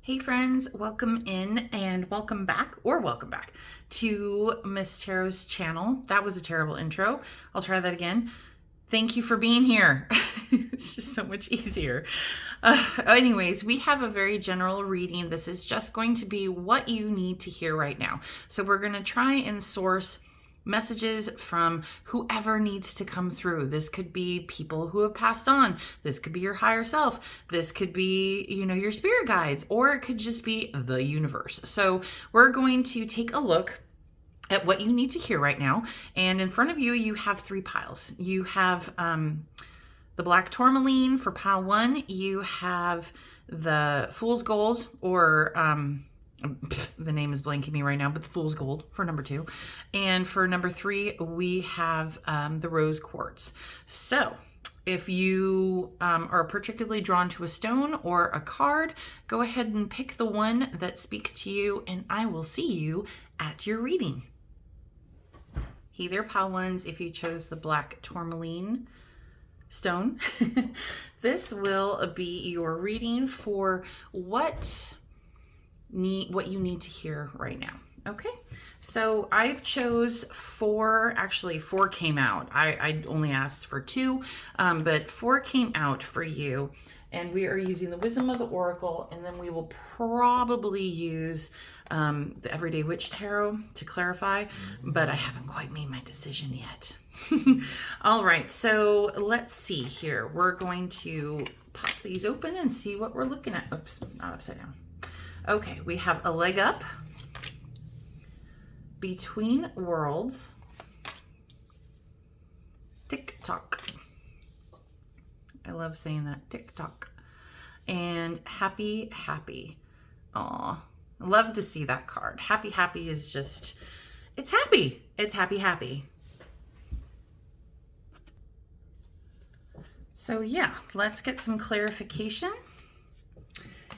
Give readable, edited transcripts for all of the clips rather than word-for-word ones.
Hey friends, welcome in and welcome back to Miss Tarot's channel. That was a terrible intro. I'll try that again. Thank you for being here. It's just so much easier. Anyways, we have a very general reading. This is just going to be what you need to hear right now. So we're going to try and source messages from whoever needs to come through. This could be people who have passed on. This could be your higher self. This could be, your spirit guides, or it could just be the universe. So we're going to take a look at what you need to hear right now. And in front of you, you have three piles. You have the black tourmaline for pile 1. You have the fool's gold, or the name is blanking me right now, but the fool's gold for number 2. And for number 3, we have the rose quartz. So if you are particularly drawn to a stone or a card, go ahead and pick the one that speaks to you, and I will see you at your reading. Hey there, pile 1s, if you chose the black tourmaline stone. This will be your reading for what you need to hear right now. Okay, so I chose 4. Actually, 4 came out. I only asked for 2, but 4 came out for you, and we are using the Wisdom of the Oracle, and then we will probably use the Everyday Witch Tarot to clarify, but I haven't quite made my decision yet. All right, so let's see here. We're going to pop these open and see what we're looking at. Oops, not upside down. Okay, we have a leg up, between worlds, tick tock. I love saying that, tick tock. And happy, happy. Aw, love to see that card. Happy, happy is just, it's happy. It's happy, happy. So yeah, let's get some clarification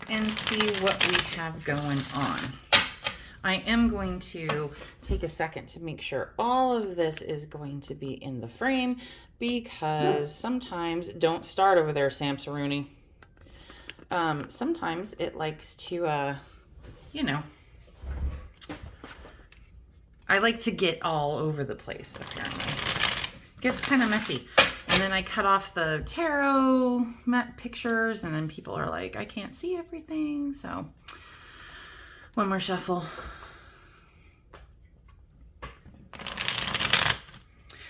and see what we have going on. I am going to take a second to make sure all of this is going to be in the frame, because sometimes, don't start over there, Samsaruni. Sometimes it likes to, I like to get all over the place, apparently. It gets kind of messy. And then I cut off the tarot pictures, and then people are like, I can't see everything. So one more shuffle.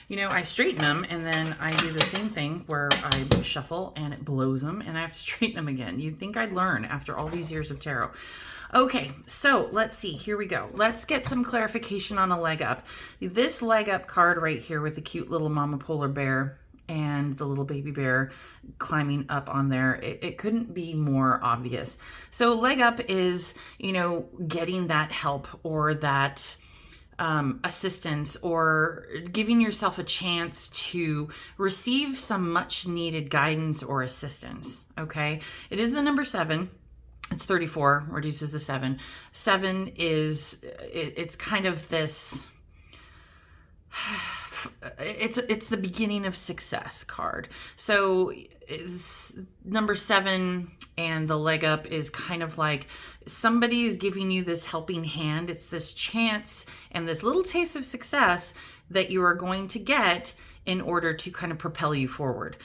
I straighten them, and then I do the same thing where I shuffle and it blows them, and I have to straighten them again. You'd think I'd learn after all these years of tarot. Okay, so let's see. Here we go. Let's get some clarification on a leg up. This leg up card right here with the cute little mama polar bear and the little baby bear climbing up on there, it couldn't be more obvious. So leg up is, getting that help or that assistance, or giving yourself a chance to receive some much needed guidance or assistance. Okay, it is the number 7. It's 34, reduces to 7. 7 is, it's kind of this, it's the beginning of success card. So number 7 and the leg up is kind of like somebody is giving you this helping hand. It's this chance and this little taste of success that you are going to get in order to kind of propel you forward.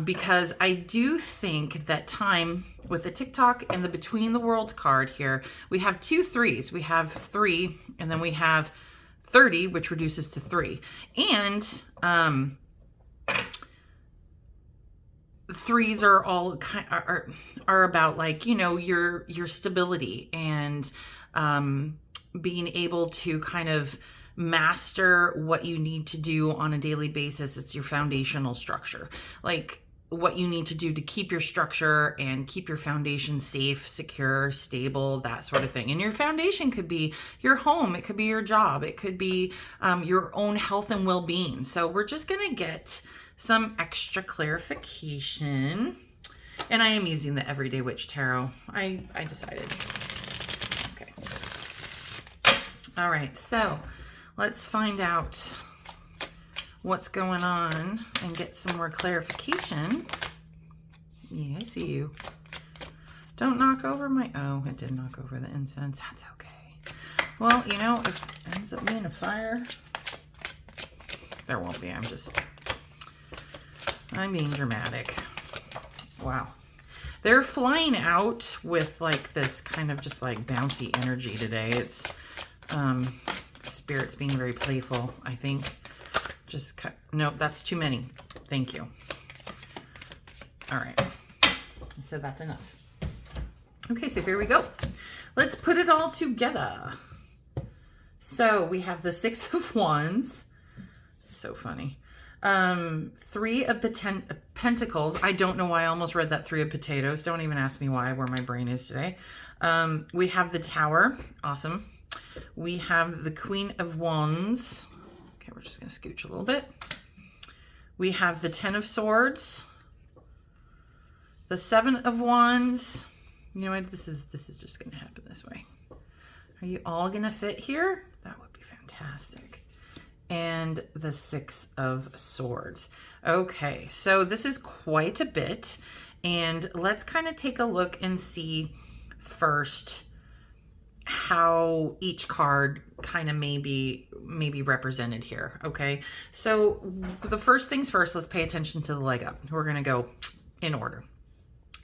Because I do think that time with the TikTok and the Between the World card here, we have 2 3s. We have 3, and then we have 30, which reduces to 3. And 3s are all are about, like, your stability and being able to kind of master what you need to do on a daily basis. It's your foundational structure, like what you need to do to keep your structure and keep your foundation safe, secure, stable, that sort of thing. And your foundation could be your home, it could be your job, it could be your own health and well-being. So we're just gonna get some extra clarification, and I am using the Everyday Witch Tarot. I decided. Okay. All right, so let's find out what's going on and get some more clarification. Yeah, I see you. Don't knock over my, oh, it did knock over the incense. That's okay. Well, you know, if it ends up being a fire, there won't be. I'm being dramatic. Wow. They're flying out with like this kind of just like bouncy energy today. It's Spirit's being very playful, I think. Just cut. Nope, that's too many. Thank you. All right. So that's enough. Okay, so here we go. Let's put it all together. So we have the Six of Wands. So funny. Three of Pentacles. I don't know why I almost read that Three of Potatoes. Don't even ask me why, where my brain is today. We have the Tower. Awesome. We have the Queen of Wands. Okay, we're just going to scooch a little bit. We have the Ten of Swords. The Seven of Wands. You know what? This is just going to happen this way. Are you all going to fit here? That would be fantastic. And the Six of Swords. Okay, so this is quite a bit. And let's kind of take a look and see first how each card kind of may be represented here. Okay, so the first things first, let's pay attention to the leg up. We're going to go in order.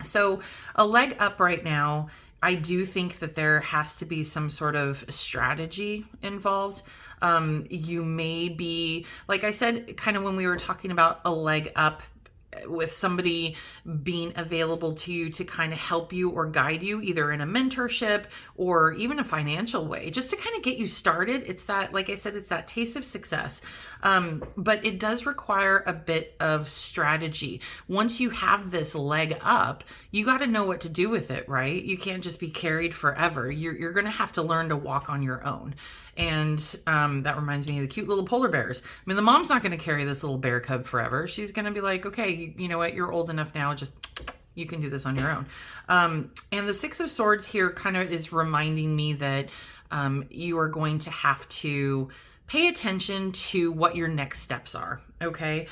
So a leg up right now, I do think that there has to be some sort of strategy involved. You may be, like I said, kind of when we were talking about a leg up with somebody being available to you to kind of help you or guide you either in a mentorship or even a financial way, just to kind of get you started. It's that, like I said, it's that taste of success. But it does require a bit of strategy. Once you have this leg up, you got to know what to do with it, right? You can't just be carried forever. You're going to have to learn to walk on your own. And that reminds me of the cute little polar bears. I mean, the mom's not going to carry this little bear cub forever. She's going to be like, okay, you know what? You're old enough now. Just, you can do this on your own. And the Six of Swords here kind of is reminding me that you are going to have to pay attention to what your next steps are. Okay.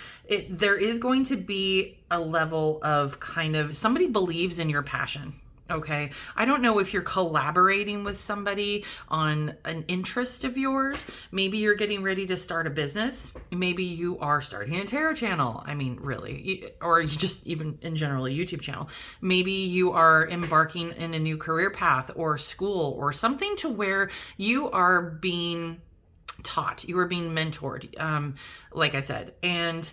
There is going to be a level of kind of somebody believes in your passion. Okay. I don't know if you're collaborating with somebody on an interest of yours. Maybe you're getting ready to start a business. Maybe you are starting a tarot channel. I mean, really, or you just even in general, a YouTube channel. Maybe you are embarking in a new career path or school or something to where you are being taught, you are being mentored, like I said, and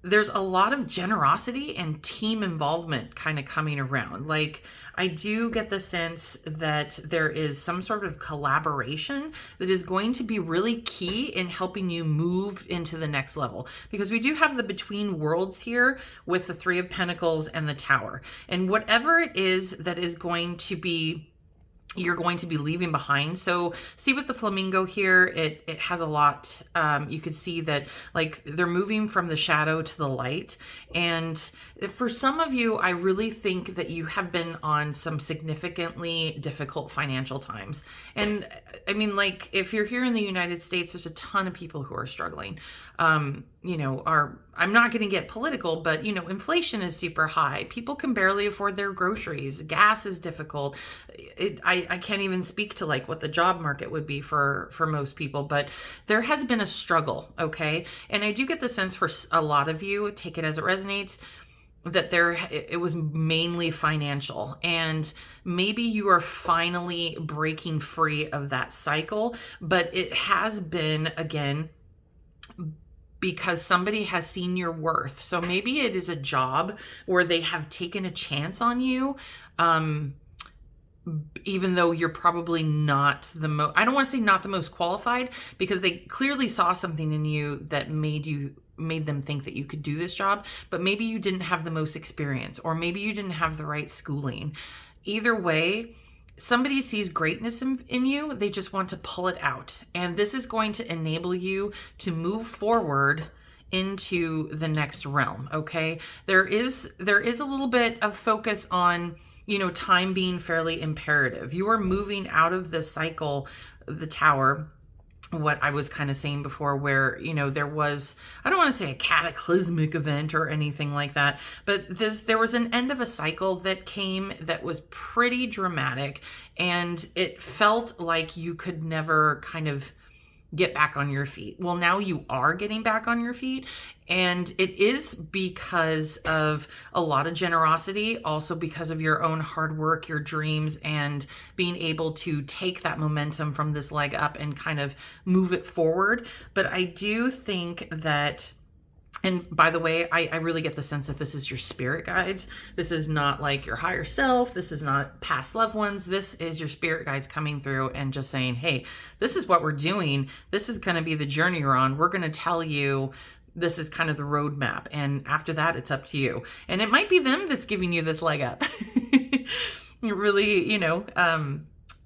there's a lot of generosity and team involvement kind of coming around. Like, I do get the sense that there is some sort of collaboration that is going to be really key in helping you move into the next level, because we do have the between worlds here with the Three of Pentacles and the Tower, and whatever it is that is going to be you're going to be leaving behind. So see with the flamingo here, it has a lot. You could see that like they're moving from the shadow to the light. And for some of you, I really think that you have been on some significantly difficult financial times. And I mean, like if you're here in the United States, there's a ton of people who are struggling. I'm not going to get political, but inflation is super high. People can barely afford their groceries. Gas is difficult. I can't even speak to like what the job market would be for most people, but there has been a struggle. Okay. And I do get the sense for a lot of you, take it as it resonates, that it was mainly financial, and maybe you are finally breaking free of that cycle, but it has been, again, because somebody has seen your worth. So maybe it is a job where they have taken a chance on you, even though you're probably not the most, I don't want to say not the most qualified, because they clearly saw something in you that made them think that you could do this job, but maybe you didn't have the most experience, or maybe you didn't have the right schooling. Either way, somebody sees greatness in you. They just want to pull it out. And this is going to enable you to move forward into the next realm. Okay. There is a little bit of focus on, time being fairly imperative. You are moving out of the cycle, the Tower, what I was kind of saying before, where, there was, I don't want to say a cataclysmic event or anything like that, but there was an end of a cycle that came that was pretty dramatic, and it felt like you could never kind of get back on your feet. Well, now you are getting back on your feet, and it is because of a lot of generosity, also because of your own hard work, your dreams, and being able to take that momentum from this leg up and kind of move it forward. But I do think that, and by the way, I really get the sense that this is your spirit guides. This is not like your higher self. This is not past loved ones. This is your spirit guides coming through and just saying, hey, this is what we're doing. This is going to be the journey you're on. We're going to tell you this is kind of the roadmap. And after that, it's up to you. And it might be them that's giving you this leg up. You really,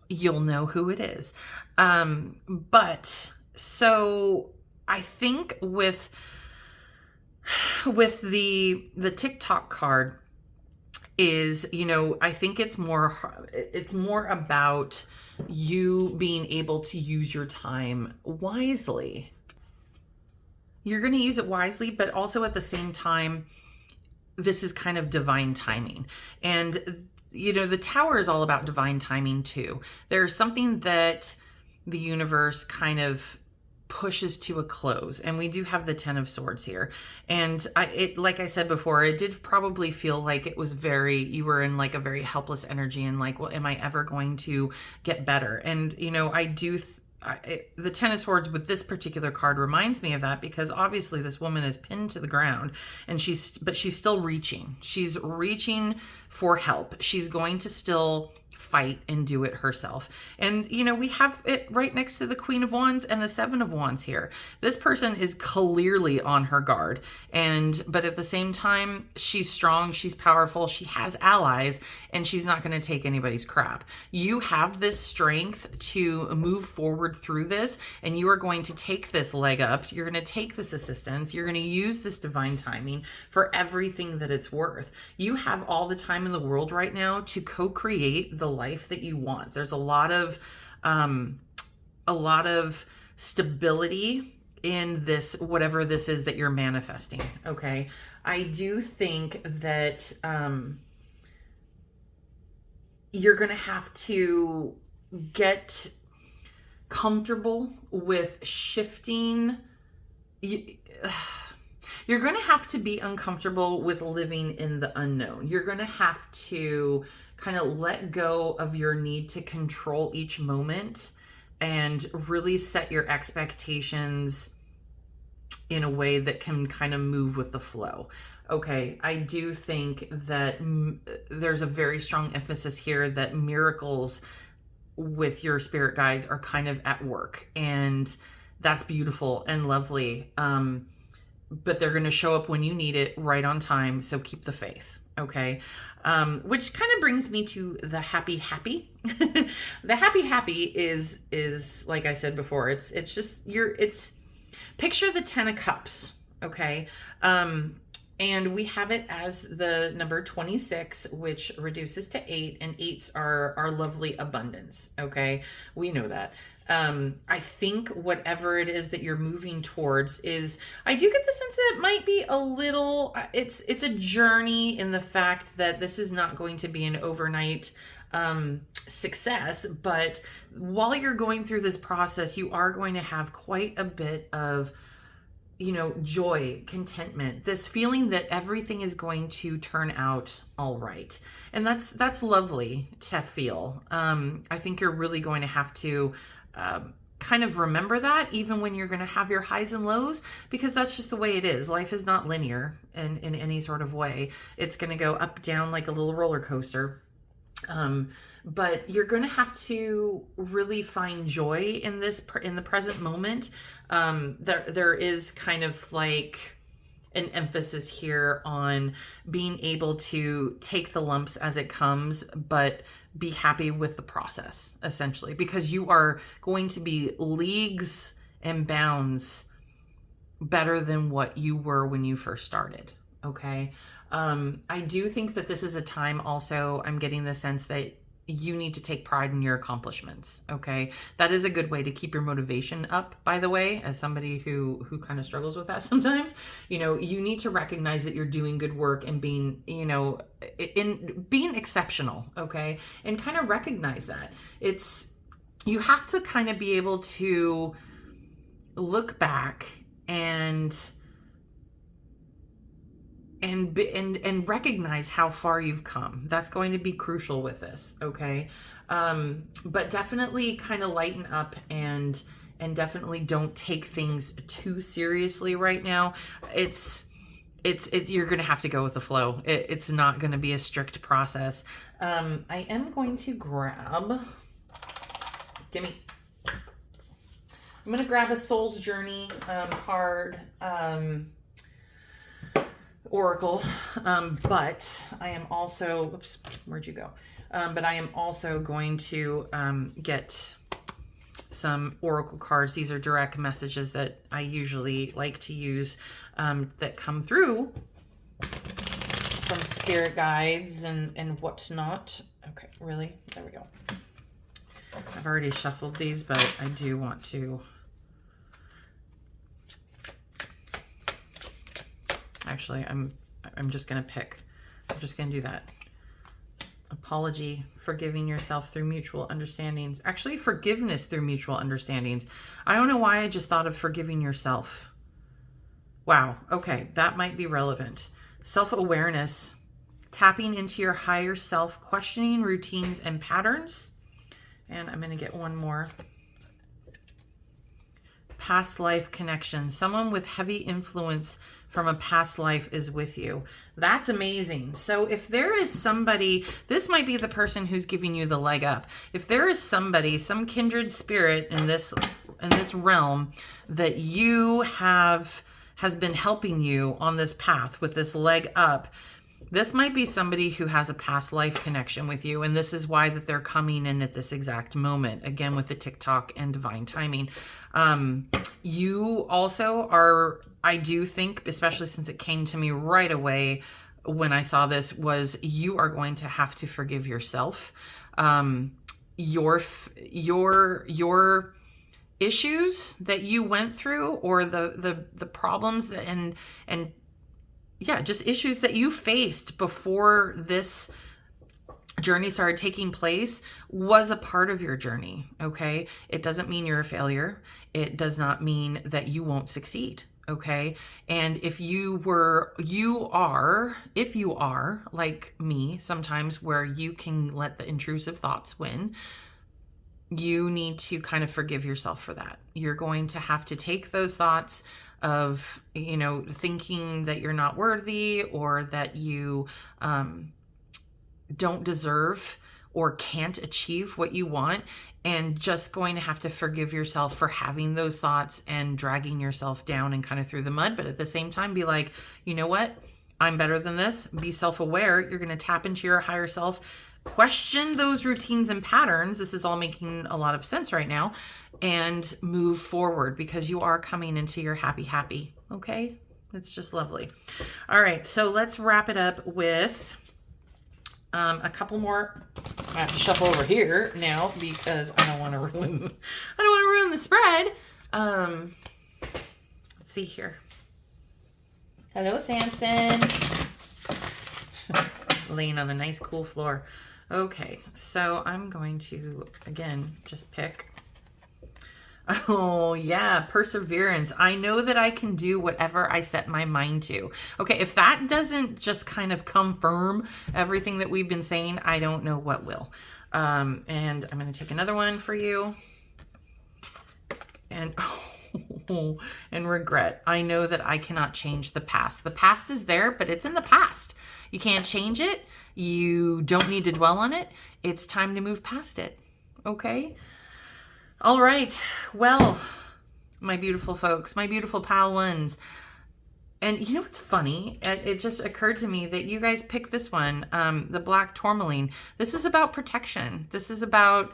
you'll know who it is. But so I think with the TikTok card is, I think it's more about you being able to use your time wisely. You're going to use it wisely, but also at the same time, this is kind of divine timing. And, the tower is all about divine timing too. There's something that the universe kind of pushes to a close, and we do have the 10 of Swords here, and like I said before, it did probably feel like it was you were in like a very helpless energy, and like, well, am I ever going to get better? And the 10 of Swords with this particular card reminds me of that, because obviously this woman is pinned to the ground, and she's still reaching. She's reaching for help. She's going to still fight and do it herself. And, we have it right next to the Queen of Wands and the Seven of Wands here. This person is clearly on her guard. But at the same time, she's strong, she's powerful, she has allies, and she's not going to take anybody's crap. You have this strength to move forward through this, and you are going to take this leg up. You're going to take this assistance. You're going to use this divine timing for everything that it's worth. You have all the time in the world right now to co-create the life that you want. There's a lot of stability in this, whatever this is that you're manifesting. Okay. I do think that, you're going to have to get comfortable with shifting. You're going to have to be uncomfortable with living in the unknown. You're going to have to kind of let go of your need to control each moment and really set your expectations in a way that can kind of move with the flow. Okay, I do think that there's a very strong emphasis here that miracles with your spirit guides are kind of at work, and that's beautiful and lovely. But they're going to show up when you need it, right on time. So keep the faith. Okay. Which kind of brings me to the happy. The happy is like I said before, it's picture the 10 of Cups. Okay. And we have it as the number 26, which reduces to 8, and 8s are our lovely abundance. Okay. We know that. I think whatever it is that you're moving towards I do get the sense that it might be a little, it's a journey, in the fact that this is not going to be an overnight success, but while you're going through this process, you are going to have quite a bit of, joy, contentment, this feeling that everything is going to turn out all right. And that's lovely to feel. I think you're really going to have to kind of remember that, even when you're going to have your highs and lows, because that's just the way it is. Life is not linear in any sort of way. It's going to go up, down like a little roller coaster. But you're going to have to really find joy in the present moment. There is kind of like an emphasis here on being able to take the lumps as it comes, but be happy with the process, essentially, because you are going to be leagues and bounds better than what you were when you first started. Okay. I do think that this is a time also, I'm getting the sense that, you need to take pride in your accomplishments. Okay. That is a good way to keep your motivation up, by the way, as somebody who kind of struggles with that sometimes. You know, you need to recognize that you're doing good work and being, you know, in being exceptional. Okay. And kind of recognize that. You have to kind of be able to look back and recognize how far you've come. That's going to be crucial with this, okay? But definitely kind of lighten up and definitely don't take things too seriously right now. It's you're going to have to go with the flow. It's not going to be a strict process. I am going to grab, I'm going to grab a Soul's Journey card, Oracle, but I am also, oops, where'd you go? But I am also going to get some Oracle cards. These are direct messages that I usually like to use that come through from spirit guides and whatnot. Okay, really? There we go. I've already shuffled these, but I do want to. Actually, I'm just going to pick. I'm just going to do that. Apology, forgiving yourself through mutual understandings. Actually, forgiveness through mutual understandings. I don't know why I just thought of forgiving yourself. Wow. Okay, that might be relevant. Self-awareness, tapping into your higher self, questioning routines and patterns. And I'm going to get one more. Past life connection. Someone with heavy influence from a past life is with you. That's amazing. So if there is somebody, this might be the person who's giving you the leg up. If there is somebody, some kindred spirit in this realm that has been helping you on this path with this leg up, this might be somebody who has a past life connection with you, and this is why that they're coming in at this exact moment, again with the TikTok and divine timing. You also are, I do think, especially since it came to me right away when I saw this, was you are going to have to forgive yourself. Your issues that you went through, or the problems that, and yeah, just issues that you faced before this journey started taking place, was a part of your journey, okay? It doesn't mean you're a failure. It does not mean that you won't succeed, okay? And if you are like me sometimes, where you can let the intrusive thoughts win, you need to kind of forgive yourself for that. You're going to have to take those thoughts of, you know, thinking that you're not worthy, or that you don't deserve or can't achieve what you want, and just going to have to forgive yourself for having those thoughts and dragging yourself down and kind of through the mud. But at the same time, be like, you know what? I'm better than this. Be self-aware. You're going to tap into your higher self. Question those routines and patterns. This is all making a lot of sense right now, and move forward, because you are coming into your happy. Okay. It's just lovely. All right. So let's wrap it up with a couple more. I have to shuffle over here now because I don't want to ruin the spread. Let's see here. Hello, Samson. Laying on the nice cool floor. Okay, so I'm going to, again, just pick. Oh, yeah, perseverance. I know that I can do whatever I set my mind to. Okay, if that doesn't just kind of confirm everything that we've been saying, I don't know what will. And I'm going to take another one for you. And and regret. I know that I cannot change the past. The past is there, but it's in the past. You can't change it. You don't need to dwell on it. It's time to move past it. Okay? All right. Well, my beautiful folks, my beautiful pal ones. And you know what's funny? It just occurred to me that you guys picked this one, the Black Tourmaline. This is about protection. This is about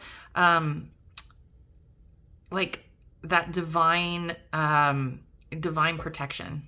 like that divine protection.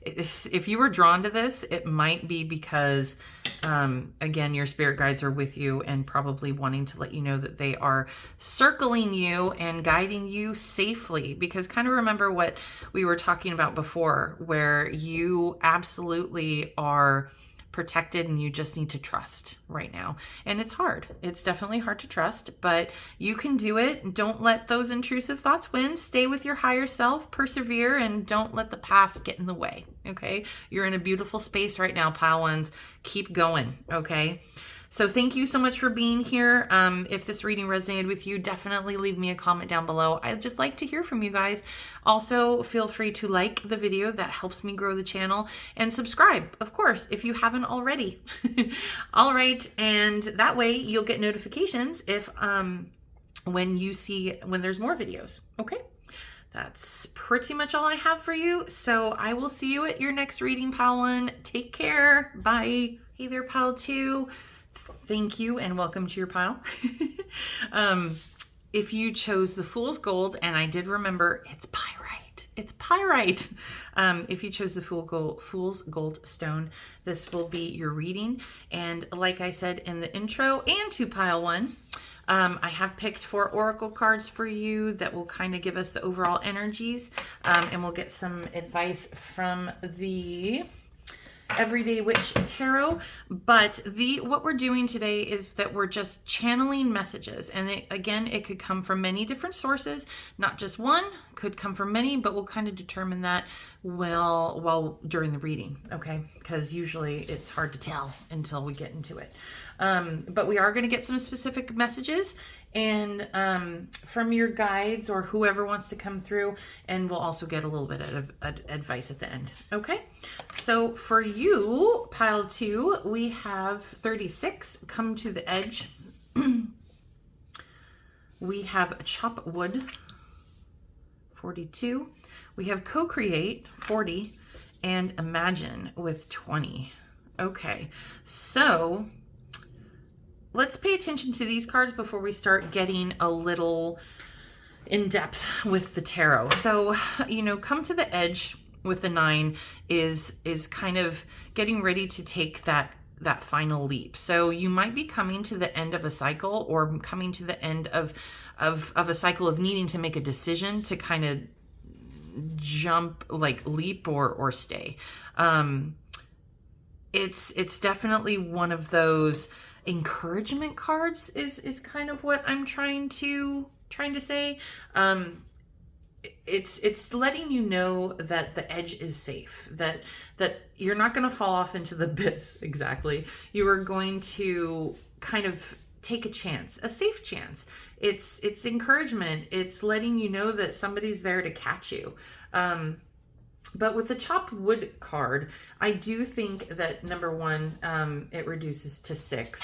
If you were drawn to this, it might be because, again, your spirit guides are with you and probably wanting to let you know that they are circling you and guiding you safely. Because kind of remember what we were talking about before, where you absolutely are protected and you just need to trust right now. And it's hard. It's definitely hard to trust, but you can do it. Don't let those intrusive thoughts win. Stay with your higher self, persevere, and don't let the past get in the way. Okay. You're in a beautiful space right now, pile ones. Keep going. Okay. So thank you so much for being here. If this reading resonated with you, definitely leave me a comment down below. I'd just like to hear from you guys. Also, feel free to like the video. That helps me grow the channel. And subscribe, of course, if you haven't already. All right. And that way you'll get notifications if when there's more videos. Okay. That's pretty much all I have for you. So I will see you at your next reading, Pile 1. Take care. Bye. Hey there, Pile 2. Thank you and welcome to your pile. If you chose the Fool's Gold, and I did remember it's pyrite. It's pyrite. If you chose the Fool's Gold stone, this will be your reading. And like I said in the intro and to pile 1, I have picked 4 oracle cards for you that will kind of give us the overall energies, and we'll get some advice from the Everyday Witch Tarot. But what we're doing today is that we're just channeling messages, and it could come from many different sources, not just one. Could come from many, but we'll kind of determine that while during the reading, okay? Because usually it's hard to tell until we get into it. But we are going to get some specific messages and from your guides or whoever wants to come through, and we'll also get a little bit of advice at the end. Okay, so for you, pile 2, we have 36, come to the edge. We have chop wood, 42. We have co-create, 40, and imagine with 20. Okay, so let's pay attention to these cards before we start getting a little in depth with the tarot. So, come to the edge with the 9 is kind of getting ready to take that final leap. So you might be coming to the end of a cycle, or coming to the end of a cycle of needing to make a decision to kind of jump, like leap or stay. It's definitely one of those encouragement cards is kind of what I'm trying to say. It's letting you know that the edge is safe, that you're not going to fall off into the abyss. Exactly. You are going to kind of take a chance, a safe chance. It's encouragement. It's letting you know that somebody's there to catch you. But with the chopped wood card, I do think that number 1, it reduces to 6,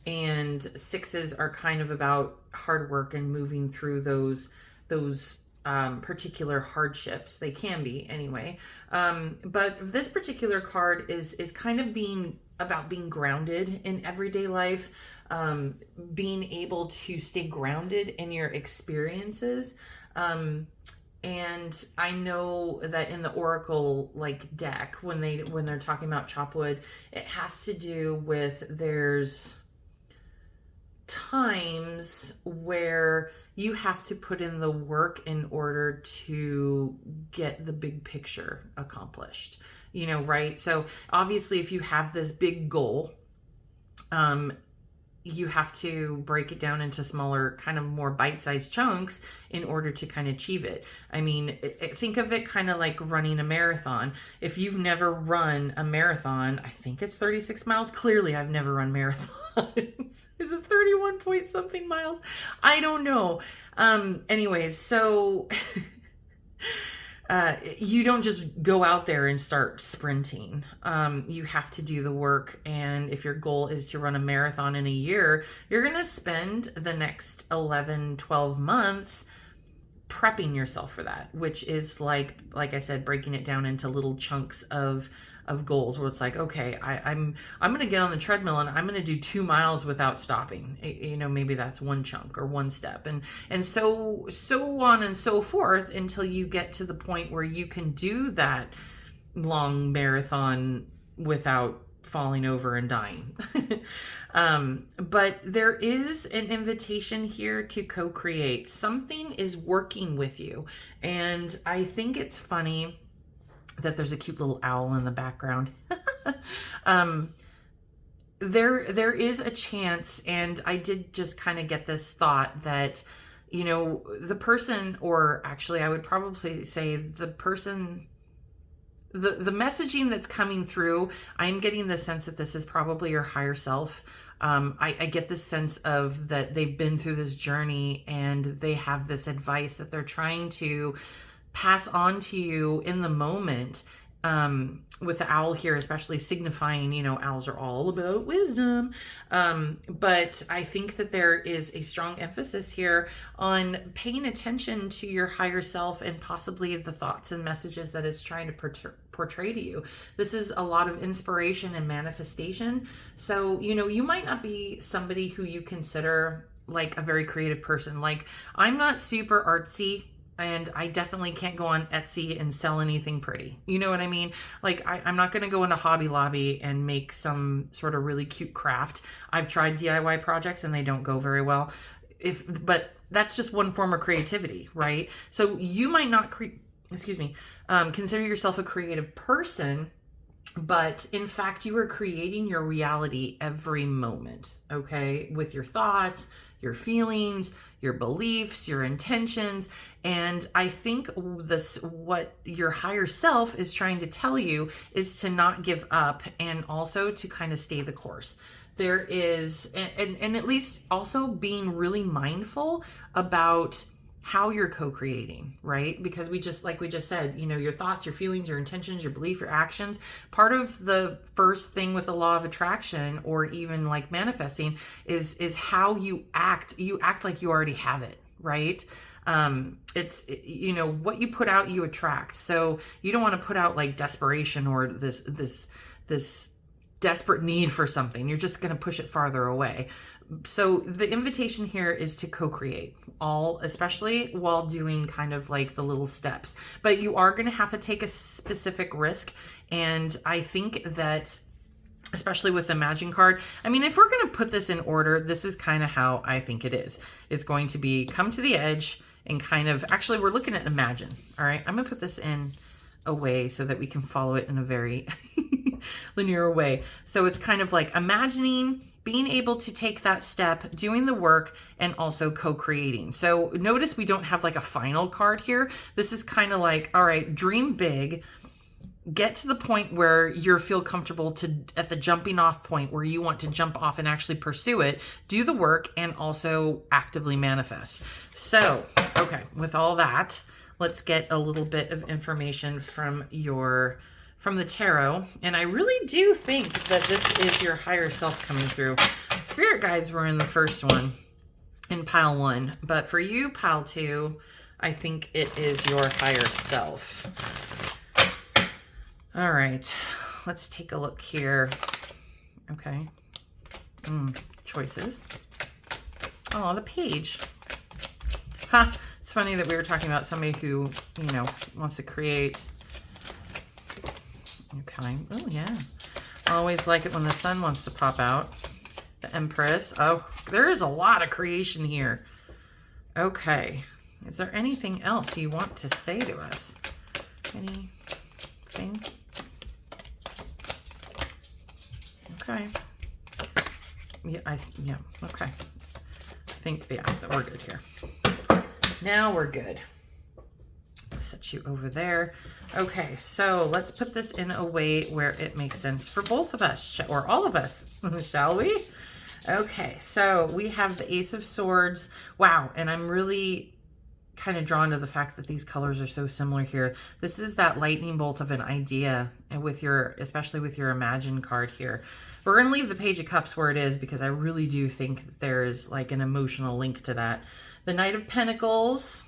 and 6s are kind of about hard work and moving through those particular hardships. They can be anyway. But this particular card is kind of being grounded in everyday life, being able to stay grounded in your experiences. And I know that in the Oracle deck, when they're talking about chop wood, it has to do with there's times where you have to put in the work in order to get the big picture accomplished, right? So obviously if you have this big goal, you have to break it down into smaller, kind of more bite-sized chunks in order to kind of achieve it. I mean, think of it kind of like running a marathon. If you've never run a marathon, I think it's 36 miles. Clearly, I've never run marathons. Is it 31 point something miles? I don't know. Anyways, so you don't just go out there and start sprinting. You have to do the work. And if your goal is to run a marathon in a year, you're going to spend the next 11, 12 months prepping yourself for that, which is like I said, breaking it down into little chunks of goals where it's like, okay, I'm going to get on the treadmill and I'm going to do 2 miles without stopping. Maybe that's one chunk or one step, and so on and so forth until you get to the point where you can do that long marathon without falling over and dying. But there is an invitation here to co-create. Something is working with you. And I think it's funny that there's a cute little owl in the background. There is a chance, and I did just kind of get this thought that, you know, the person, or actually I would probably say the person, the messaging that's coming through, I'm getting the sense that this is probably your higher self. I get this sense of that they've been through this journey and they have this advice that they're trying to pass on to you in the moment. With the owl here, especially signifying, you know, owls are all about wisdom. But I think that there is a strong emphasis here on paying attention to your higher self and possibly the thoughts and messages that it's trying to portray to you. This is a lot of inspiration and manifestation. So, you know, you might not be somebody who you consider like a very creative person. Like, I'm not super artsy, and I definitely can't go on Etsy and sell anything pretty. You know what I mean? Like, I'm not going to go into Hobby Lobby and make some sort of really cute craft. I've tried DIY projects and they don't go very well. But that's just one form of creativity, right? So you might not consider yourself a creative person, but in fact, you are creating your reality every moment, okay? With your thoughts, your feelings, your beliefs, your intentions. And I think what your higher self is trying to tell you is to not give up, and also to kind of stay the course. There is, and at least also being really mindful about how you're co-creating, right? Because like we just said, you know, your thoughts, your feelings, your intentions, your belief, your actions, part of the first thing with the law of attraction, or even like manifesting, is how you act. You act like you already have it, right? You know, what you put out, you attract. So you don't want to put out like desperation or this desperate need for something. You're just going to push it farther away. So the invitation here is to co-create, especially while doing kind of like the little steps. But you are going to have to take a specific risk. And I think that, especially with the Imagine card, I mean, if we're going to put this in order, this is kind of how I think it is. It's going to be come to the edge and kind of, actually, we're looking at Imagine. All right, I'm going to put this in a way so that we can follow it in a very linear way. So it's kind of like imagining, being able to take that step, doing the work, and also co-creating. So notice we don't have like a final card here. This is kind of like, all right, dream big, get to the point where you feel comfortable at the jumping off point where you want to jump off and actually pursue it, do the work, and also actively manifest. So, okay, with all that, let's get a little bit of information from the tarot. And I really do think that this is your higher self coming through. Spirit guides were in the first one, in pile 1. But for you, pile 2, I think it is your higher self. All right, let's take a look here. Okay. Choices. Oh, the page. Ha! It's funny that we were talking about somebody who, you know, wants to create. Okay. Oh, yeah. I always like it when the sun wants to pop out. The Empress. Oh, there's a lot of creation here. Okay. Is there anything else you want to say to us? Anything? Okay. Yeah. Okay. I think, yeah, we're good here. Now we're good. Set you over there. Okay, so let's put this in a way where it makes sense for both of us, or all of us, shall we? Okay, so we have the Ace of Swords. Wow, and I'm really kind of drawn to the fact that these colors are so similar here. This is that lightning bolt of an idea, and especially with your Imagine card here. We're going to leave the Page of Cups where it is because I really do think that there's like an emotional link to that. The Knight of Pentacles.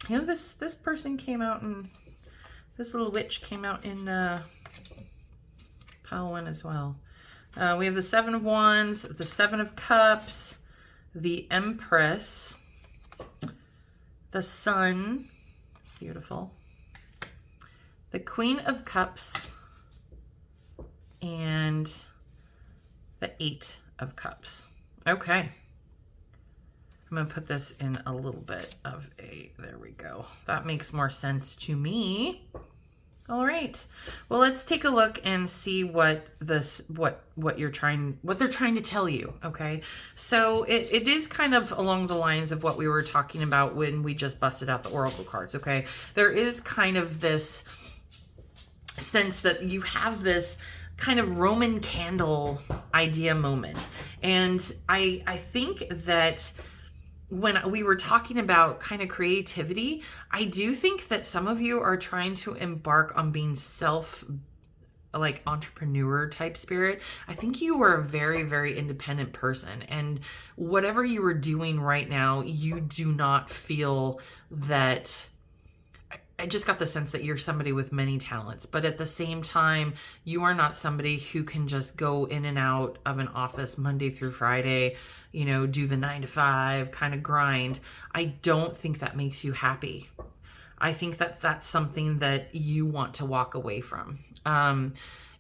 You know, this person came out, and this little witch came out in pile 1 as well. We have the Seven of Wands, the Seven of Cups, the Empress, the Sun, Beautiful. The Queen of Cups and the Eight of Cups. Okay. I'm going to put this in a little bit of there we go. That makes more sense to me. All right. Well, let's take a look and see what they're trying to tell you. Okay. So it is kind of along the lines of what we were talking about when we just busted out the Oracle cards. Okay. There is kind of this sense that you have this kind of Roman candle idea moment. And I think that when we were talking about kind of creativity, I do think that some of you are trying to embark on being like entrepreneur type spirit. I think you are a very, very independent person, and whatever you are doing right now, you do not feel that. I just got the sense that you're somebody with many talents, but at the same time, you are not somebody who can just go in and out of an office Monday through Friday, you know, do the 9 to 5 kind of grind. I don't think that makes you happy. I think that that's something that you want to walk away from.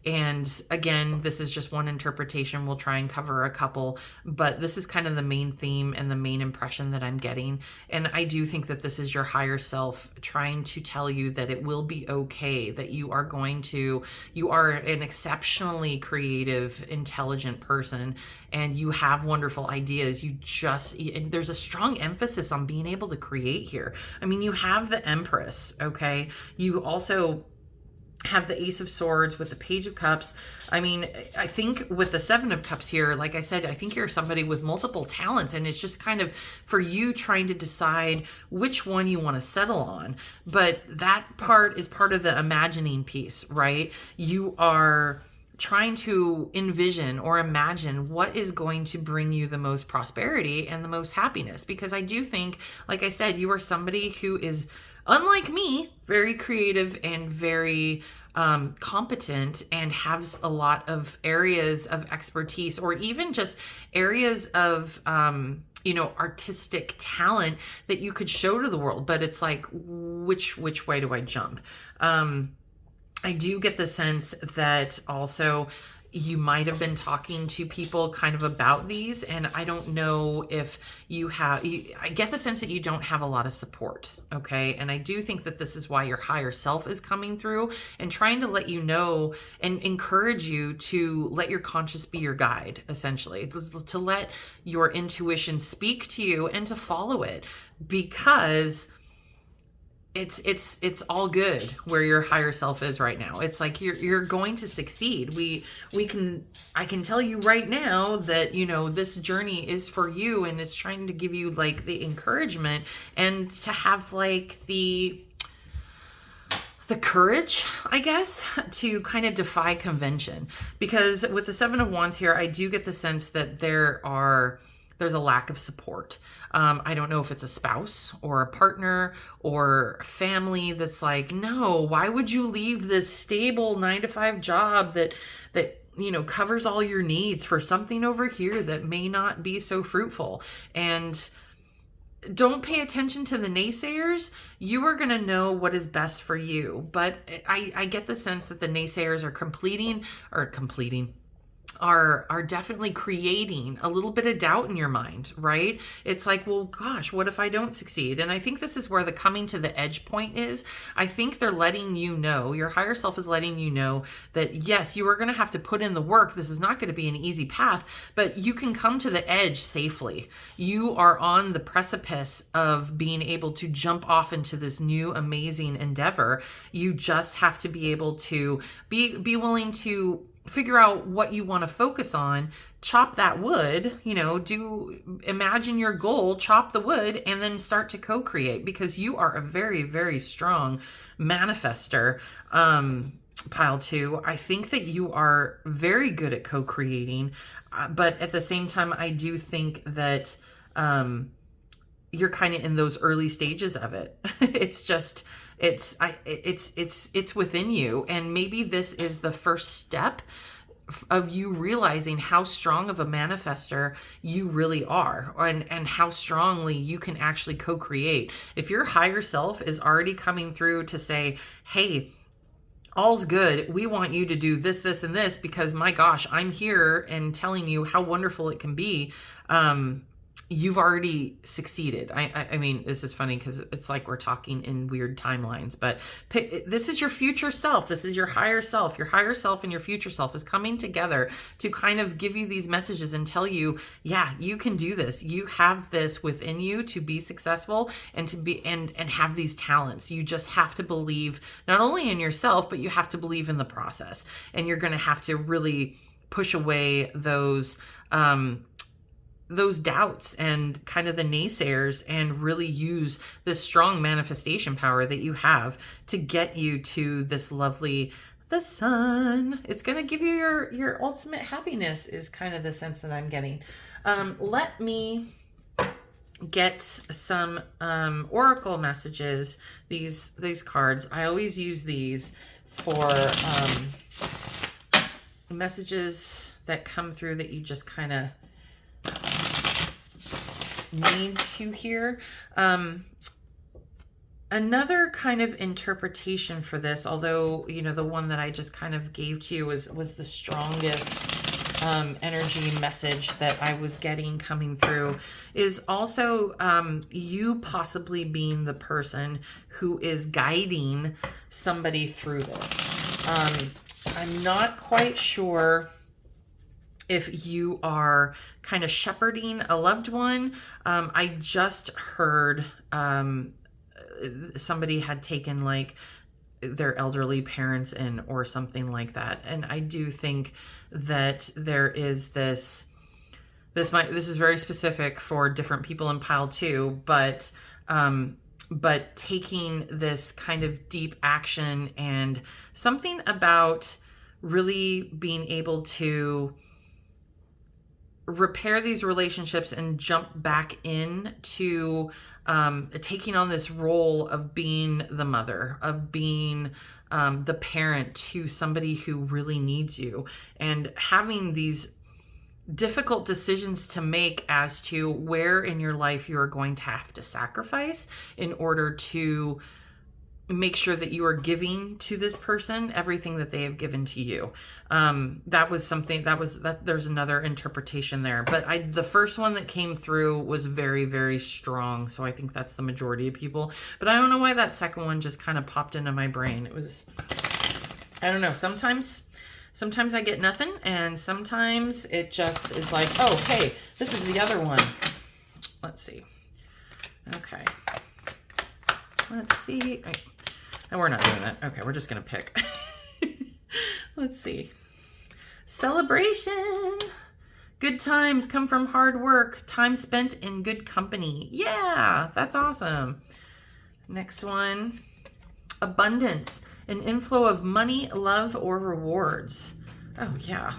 And again, this is just one interpretation. We'll try and cover a couple, but this is kind of the main theme and the main impression that I'm getting. And I do think that this is your higher self trying to tell you that it will be okay, that you are an exceptionally creative, intelligent person, and you have wonderful ideas. There's a strong emphasis on being able to create here. I mean, you have the Empress, okay? You also have the Ace of Swords with the Page of Cups. I mean, I think with the Seven of Cups here, like I said, I think you're somebody with multiple talents, and it's just kind of for you trying to decide which one you want to settle on. But that part is part of the imagining piece, right? You are trying to envision or imagine what is going to bring you the most prosperity and the most happiness. Because I do think, like I said, you are somebody who is, unlike me, very creative and very competent, and has a lot of areas of expertise, or even just areas of artistic talent that you could show to the world. But it's like, which way do I jump? I do get the sense that also you might have been talking to people kind of about these, and I don't know if I get the sense that you don't have a lot of support, okay? And I do think that this is why your higher self is coming through and trying to let you know and encourage you to let your conscience be your guide, essentially, to let your intuition speak to you and to follow it, because it's all good where your higher self is right now. It's like you're going to succeed. I can tell you right now that, you know, this journey is for you, and it's trying to give you like the encouragement and to have like the courage, I guess, to kind of defy convention. Because with the Seven of Wands here, I do get the sense that there's a lack of support. I don't know if it's a spouse or a partner or family that's like, no, why would you leave this stable 9 to 5 job that you know covers all your needs for something over here that may not be so fruitful? And don't pay attention to the naysayers. You are going to know what is best for you. But I get the sense that the naysayers are definitely creating a little bit of doubt in your mind, right? It's like, well, gosh, what if I don't succeed? And I think this is where the coming to the edge point is. I think they're letting you know, your higher self is letting you know that yes, you are going to have to put in the work. This is not going to be an easy path, but you can come to the edge safely. You are on the precipice of being able to jump off into this new amazing endeavor. You just have to be able to be willing to figure out what you want to focus on, chop that wood, imagine your goal, chop the wood, and then start to co-create, because you are a very, very strong manifester. Pile 2, I think that you are very good at co-creating, but at the same time, I do think that you're kind of in those early stages of it. It's within you, and maybe this is the first step of you realizing how strong of a manifester you really are, and how strongly you can actually co-create. If your higher self is already coming through to say, hey, all's good, we want you to do this, this, and this, because my gosh, I'm here and telling you how wonderful it can be, you've already succeeded. I mean, this is funny because it's like we're talking in weird timelines, but this is your future self. This is your higher self. Your higher self and your future self is coming together to kind of give you these messages and tell you, yeah, you can do this. You have this within you to be successful and to be, and have these talents. You just have to believe not only in yourself, but you have to believe in the process. And you're going to have to really push away those doubts and kind of the naysayers, and really use this strong manifestation power that you have to get you to this lovely, the sun. It's going to give you your ultimate happiness, is kind of the sense that I'm getting. Let me get some oracle messages. These cards, I always use these for messages that come through that you just kind of need to hear. Another kind of interpretation for this, although, you know, the one that I just kind of gave to you was the strongest energy message that I was getting coming through, is also you possibly being the person who is guiding somebody through this. I'm not quite sure if you are kind of shepherding a loved one. I just heard somebody had taken like their elderly parents in or something like that. And I do think that there is this is very specific for different people in pile 2, but taking this kind of deep action, and something about really being able to repair these relationships and jump back in to taking on this role of being the mother, of being the parent to somebody who really needs you, and having these difficult decisions to make as to where in your life you are going to have to sacrifice in order to make sure that you are giving to this person everything that they have given to you. That was something that there's another interpretation there, but the first one that came through was very, very strong. So I think that's the majority of people, but I don't know why that second one just kind of popped into my brain. It was, I don't know. Sometimes I get nothing, and sometimes it just is like, oh, hey, this is the other one. Let's see. Okay. Let's see. And we're not doing that. Okay, we're just going to pick. Let's see. Celebration. Good times come from hard work. Time spent in good company. Yeah, that's awesome. Next one. Abundance. An inflow of money, love, or rewards. Oh, yeah.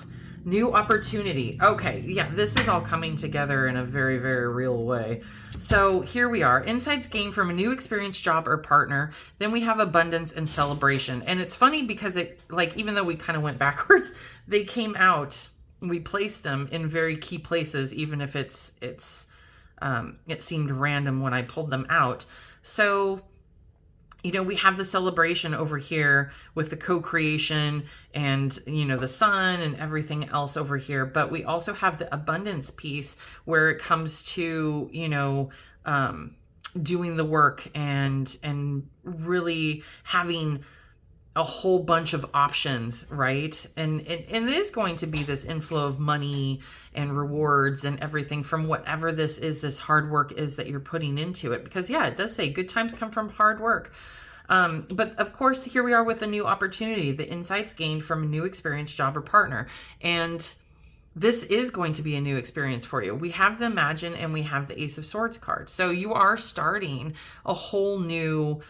New opportunity. Okay, yeah, this is all coming together in a very, very real way. So here we are. Insights gained from a new experience, job, or partner. Then we have abundance and celebration. And it's funny because it, like, even though we kind of went backwards, they came out, we placed them in very key places, even if it seemed random when I pulled them out. So, you know, we have the celebration over here with the co-creation and, you know, the sun and everything else over here. But we also have the abundance piece where it comes to, you know, doing the work and really having a whole bunch of options, right? And it is going to be this inflow of money and rewards and everything from whatever this is, this hard work is that you're putting into it. Because yeah, it does say good times come from hard work. But of course, here we are with a new opportunity, the insights gained from a new experience, job, or partner. And this is going to be a new experience for you. We have the Imagine and we have the Ace of Swords card. So you are starting a whole new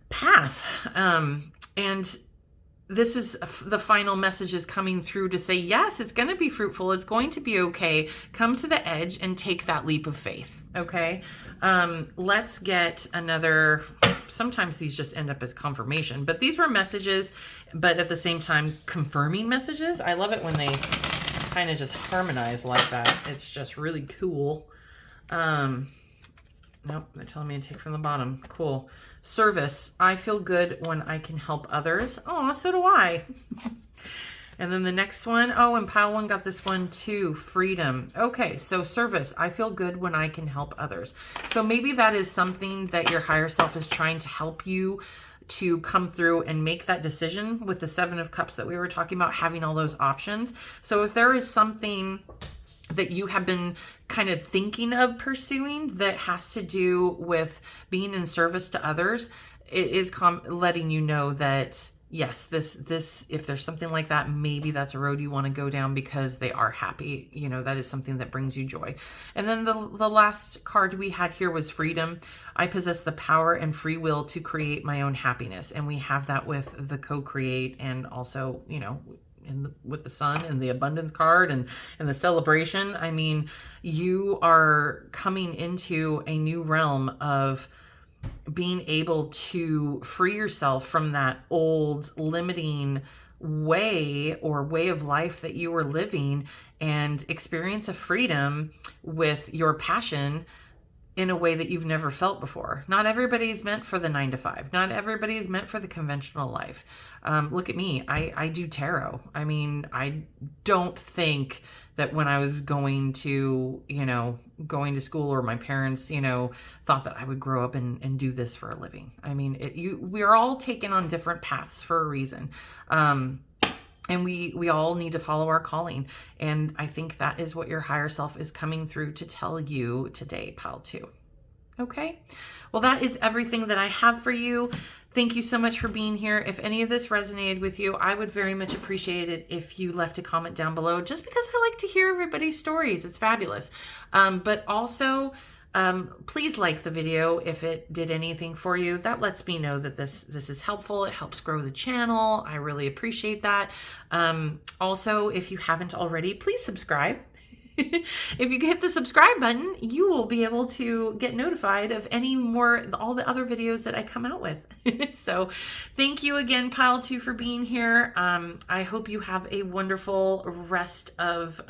path. And this is the final messages coming through to say, yes, it's going to be fruitful. It's going to be okay. Come to the edge and take that leap of faith. Okay. Let's get another, sometimes these just end up as confirmation, but these were messages, but at the same time, confirming messages. I love it when they kind of just harmonize like that. It's just really cool. Nope, they're telling me to take from the bottom. Cool. Service. I feel good when I can help others. Oh, so do I. And then the next one, oh, and pile one got this one too. Freedom. Okay, so service. I feel good when I can help others. So maybe that is something that your higher self is trying to help you to come through and make that decision with the 7 of Cups that we were talking about, having all those options. So if there is something that you have been kind of thinking of pursuing that has to do with being in service to others, it is letting you know that yes, this if there's something like that, maybe that's a road you want to go down because they are happy. You know, that is something that brings you joy. And then the last card we had here was freedom. I possess the power and free will to create my own happiness. And we have that with the co-create, and also, you know, with the sun and the abundance card and the celebration. I mean, you are coming into a new realm of being able to free yourself from that old limiting way of life that you were living, and experience a freedom with your passion in a way that you've never felt before. Not everybody's meant for the 9 to 5. Not everybody's meant for the conventional life. Look at me. I do tarot. I mean, I don't think that when I was going to school, or my parents, thought that I would grow up and do this for a living. I mean, we're all taken on different paths for a reason. And we all need to follow our calling. And I think that is what your higher self is coming through to tell you today, pile 2. Okay. Well, that is everything that I have for you. Thank you so much for being here. If any of this resonated with you, I would very much appreciate it if you left a comment down below, just because I like to hear everybody's stories. It's fabulous. But also, please like the video if it did anything for you. That lets me know that this is helpful. It helps grow the channel. I really appreciate that. Also, if you haven't already, please subscribe. If you hit the subscribe button, you will be able to get notified of all the other videos that I come out with. So thank you again, pile 2, for being here. I hope you have a wonderful rest of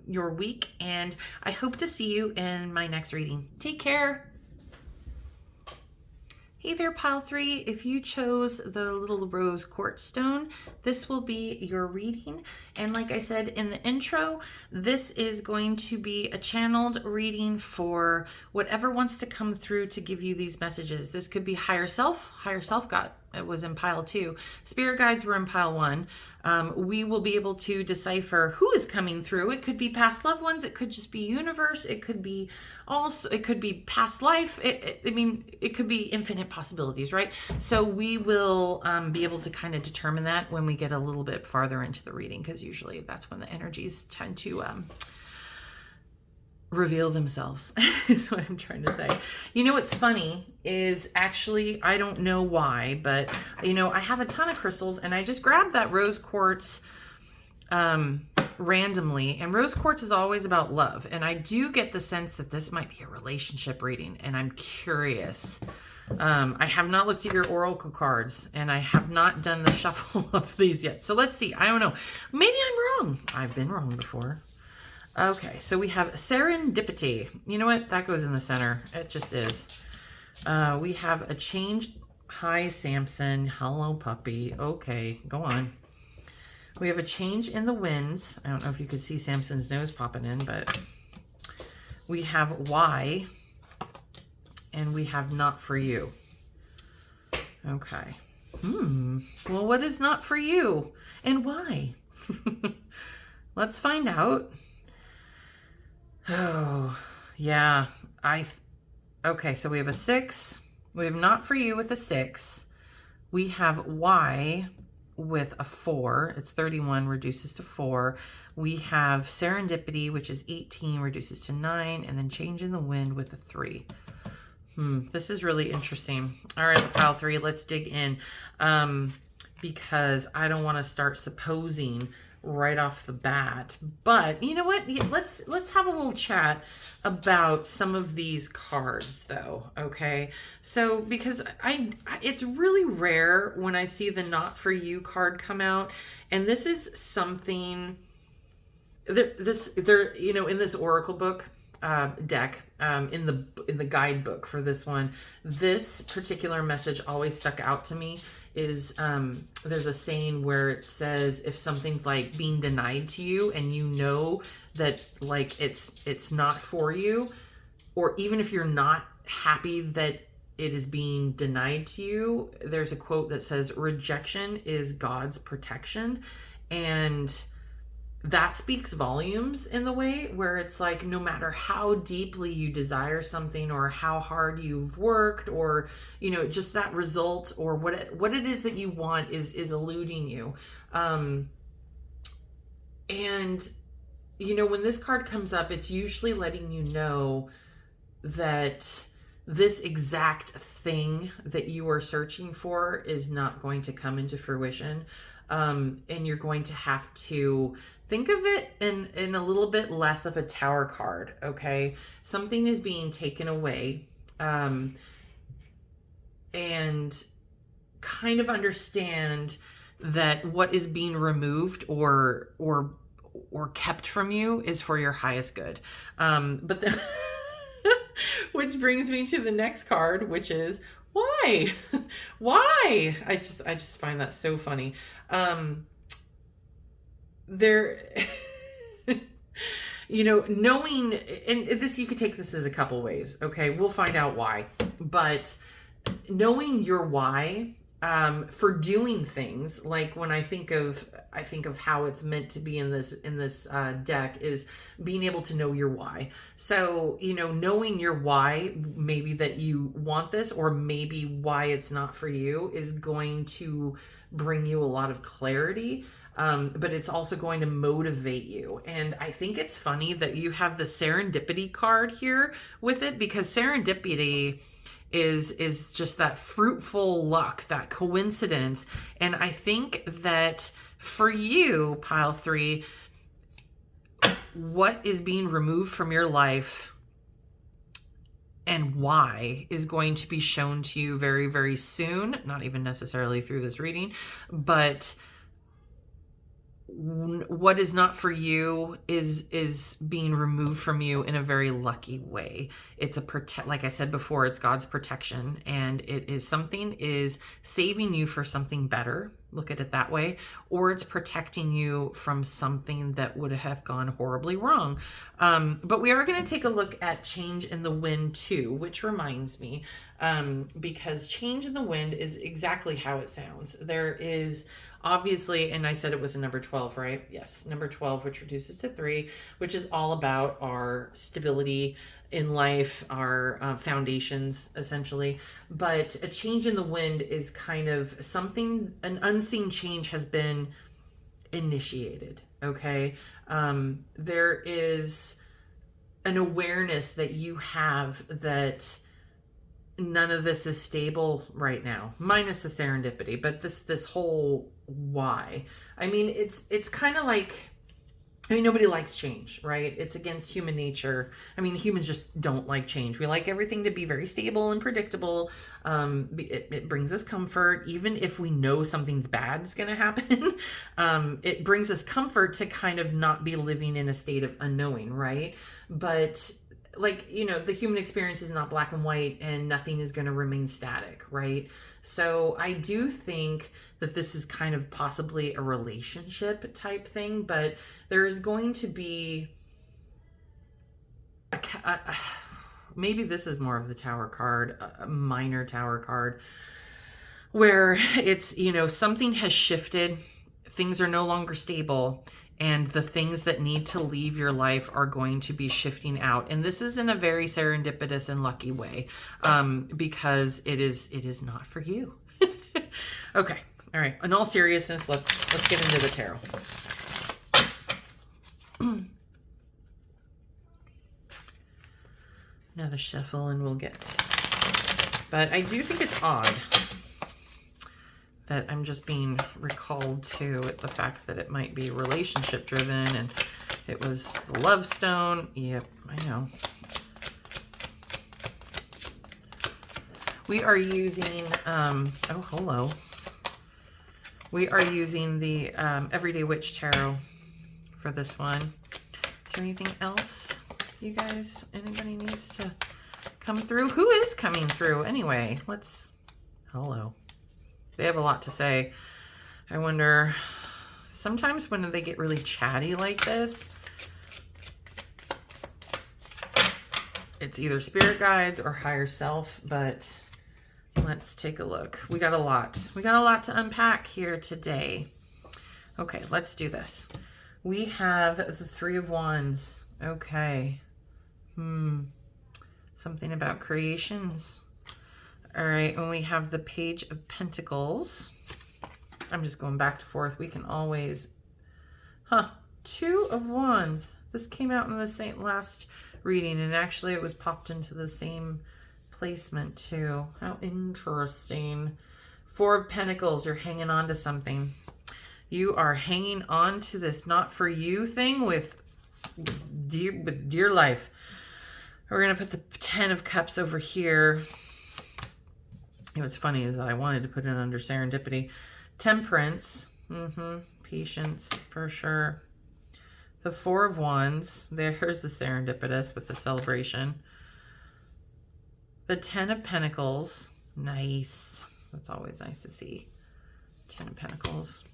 your week, and I hope to see you in my next reading. Take care. Hey there, pile 3. If you chose the little rose quartz stone, this will be your reading. And like I said in the intro, this is going to be a channeled reading for whatever wants to come through to give you these messages. This could be higher self. Higher self it was in pile 2. Spirit guides were in pile 1. We will be able to decipher who is coming through. It could be past loved ones. It could just be universe. It could be past life. It could be infinite possibilities, right? So we will be able to kind of determine that when we get a little bit farther into the reading, because usually that's when the energies tend to reveal themselves. Is what I'm trying to say. You know what's funny is, actually, I don't know why, but I have a ton of crystals, and I just grabbed that rose quartz randomly, and rose quartz is always about love, and I do get the sense that this might be a relationship reading, and I'm curious. I have not looked at your oracle cards, and I have not done the shuffle of these yet, so let's see. I don't know, maybe I'm wrong. I've been wrong before. Okay, so we have serendipity. You know what? That goes in the center. It just is. We have a change. Hi, Samson. Hello, puppy. Okay, go on. We have a change in the winds. I don't know if you could see Samson's nose popping in, but we have why, and we have not for you. Okay. Well, what is not for you, and why? Let's find out. Oh, yeah. Okay, so we have a 6. We have not for you with a 6. We have why with a 4. It's 31, reduces to 4. We have serendipity, which is 18, reduces to 9, and then change in the wind with a 3. This is really interesting. All right, pile 3, let's dig in, because I don't want to start supposing right off the bat. But you know what? Let's have a little chat about some of these cards though, okay? So because it's really rare when I see the Not For You card come out, and this is something there you know, in this oracle book deck, in the guidebook for this one, this particular message always stuck out to me. Is there's a saying where it says, if something's like being denied to you and you know that like it's not for you, or even if you're not happy that it is being denied to you, there's a quote that says rejection is God's protection. And that speaks volumes in the way where it's like, no matter how deeply you desire something or how hard you've worked, or, you know, just that result or what it is that you want is eluding you. And, you know, when this card comes up, it's usually letting you know that this exact thing that you are searching for is not going to come into fruition. And you're going to have to think of it in a little bit less of a tower card, okay? Something is being taken away, and kind of understand that what is being removed or kept from you is for your highest good. But then, which brings me to the next card, which is why? Why? I just find that so funny. There, you know, knowing, and this, you could take this as a couple ways. Okay. We'll find out why, but knowing your why, for doing things, like when I think of how it's meant to be in this deck, is being able to know your why. So, you know, knowing your why, maybe that you want this, or maybe why it's not for you, is going to bring you a lot of clarity. But it's also going to motivate you. And I think it's funny that you have the serendipity card here with it, because serendipity is just that fruitful luck, that coincidence. And I think that for you, pile 3, what is being removed from your life and why is going to be shown to you very, very soon. Not even necessarily through this reading, but what is not for you is being removed from you in a very lucky way. It's like I said before, it's God's protection, and it is something is saving you for something better. Look at it that way. Or it's protecting you from something that would have gone horribly wrong. But we are going to take a look at change in the wind too, which reminds me, because change in the wind is exactly how it sounds. There is obviously, and I said it was a number 12, right? Yes, number 12, which reduces to 3, which is all about our stability in life, our foundations, essentially. But a change in the wind is kind of something, an unseen change has been initiated, okay? There is an awareness that you have that none of this is stable right now, minus the serendipity, but this whole why. I mean, it's kind of like, I mean, nobody likes change, right? It's against human nature. I mean, humans just don't like change. We like everything to be very stable and predictable. It brings us comfort, even if we know something's bad is going to happen. It brings us comfort to kind of not be living in a state of unknowing, right? But like, you know, the human experience is not black and white, and nothing is going to remain static, right? So I do think that this is kind of possibly a relationship type thing, but there is going to be maybe this is more of the tower card, a minor tower card, where it's, you know, something has shifted, things are no longer stable, and the things that need to leave your life are going to be shifting out. And this is in a very serendipitous and lucky way, because it is not for you. Okay. All right. In all seriousness, let's get into the tarot. Another shuffle and we'll get, but I do think it's odd. that I'm just being recalled to the fact that it might be relationship driven, and it was the love stone. Yep, I know. We are using, oh, hello. We are using the Everyday Witch Tarot for this one. Is there anything else, you guys? Anybody needs to come through? Who is coming through anyway? Hello. They have a lot to say. I wonder, sometimes when they get really chatty like this, it's either spirit guides or higher self, but let's take a look. We got a lot. We got a lot to unpack here today. Okay, let's do this. We have the Three of Wands. Okay. Something about creations. All right, and we have the Page of Pentacles. I'm just going back and forth. We can always... Two of Wands. This came out in the same last reading, and actually it was popped into the same placement too. How interesting. Four of Pentacles. You're hanging on to something. You are hanging on to this not for you thing with dear life. We're going to put the Ten of Cups over here. What's funny is that I wanted to put it under Serendipity. Temperance. Patience for sure. The Four of Wands. There's the Serendipitous with the celebration. The Ten of Pentacles. Nice. That's always nice to see. Ten of Pentacles.